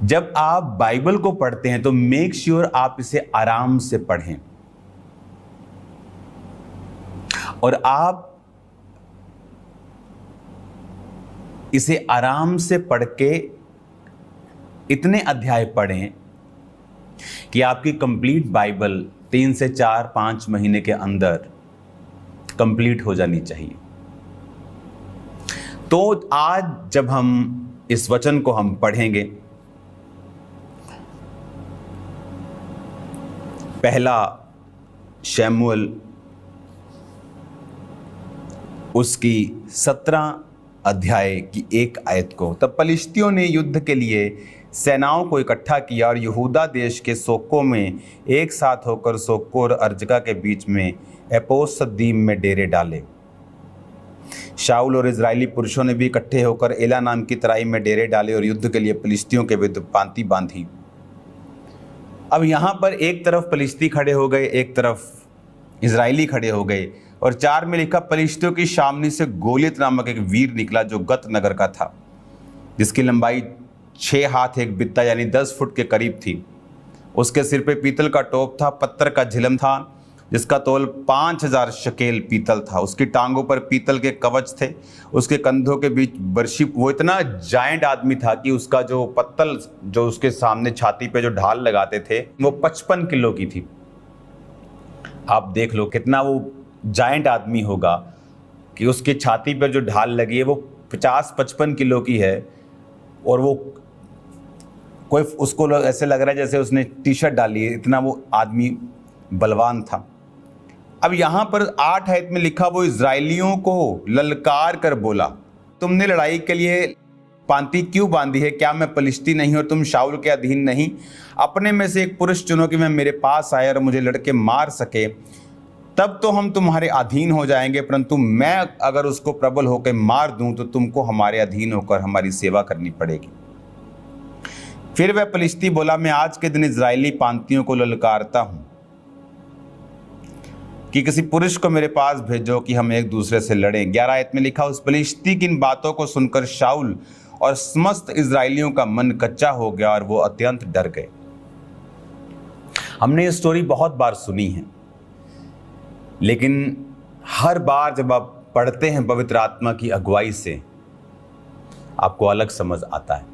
जब आप बाइबल को पढ़ते हैं तो मेक श्योर आप इसे आराम से पढ़ें, और आप इसे आराम से पढ़ के इतने अध्याय पढ़ें कि आपकी कंप्लीट बाइबल 3 से 4-5 महीने के अंदर कंप्लीट हो जानी चाहिए। तो आज जब हम इस वचन को हम पढ़ेंगे, पहला शमूएल उसकी 17 अध्याय की 1 आयत को। तब पलिश्तियों ने युद्ध के लिए सेनाओं को इकट्ठा किया और यहूदा देश के सोक्को में एक साथ होकर सोक्को और अर्जका के बीच में एपोसद्दीम में डेरे डाले। शाऊल और इजरायली पुरुषों ने भी इकट्ठे होकर एला नाम की तराई में डेरे डाले और युद्ध के लिए पलिश्तियों के विरुद्ध पांति बांधी। अब यहाँ पर एक तरफ पलिश्ती खड़े हो गए, एक तरफ इजरायली खड़े हो गए, और 4 में लिखा, पलिश्तियों की सामने से गोलियत नामक एक वीर निकला जो गत नगर का था, जिसकी लंबाई 6 हाथ 1 बित्ता यानी 10 फुट के करीब थी। उसके सिर पे पीतल का टोप था, पत्थर का झिलम था जिसका तोल 5000 शकेल पीतल था। उसकी टांगों पर पीतल के कवच थे, उसके कंधों के बीच बर्शी। वो इतना जायंट आदमी था कि उसका जो पत्तल जो उसके सामने छाती पे जो ढाल लगाते थे वो 55 किलो की थी। आप देख लो कितना वो जायंट आदमी होगा कि उसकी छाती पर जो ढाल लगी है वो 50-55 किलो की है, और वो कोई उसको ऐसे लग रहा है जैसे उसने टी शर्ट डाली है, इतना वो आदमी बलवान था। अब यहाँ पर 8 आयत में लिखा, वो इजरायलियों को ललकार कर बोला, तुमने लड़ाई के लिए पांति क्यों बांधी है? क्या मैं पलिश्ती नहीं और तुम शाऊल के अधीन नहीं? अपने में से एक पुरुष चुनो कि मैं मेरे पास आए और मुझे लड़के मार सके, तब तो हम तुम्हारे अधीन हो जाएंगे, परंतु मैं अगर उसको प्रबल होकर मार दूं तो तुमको हमारे अधीन होकर हमारी सेवा करनी पड़ेगी। फिर वह पलिश्ती बोला, मैं आज के दिन इजरायली पांतियों को ललकारता हूं कि किसी पुरुष को मेरे पास भेजो कि हम एक दूसरे से लड़ें। 11 आयत में लिखा, उस पलिश्ती की इन बातों को सुनकर शाऊल और समस्त इजरायलियों का मन कच्चा हो गया और वो अत्यंत डर गए। हमने ये स्टोरी बहुत बार सुनी है, लेकिन हर बार जब आप पढ़ते हैं पवित्र आत्मा की अगुवाई से आपको अलग समझ आता है।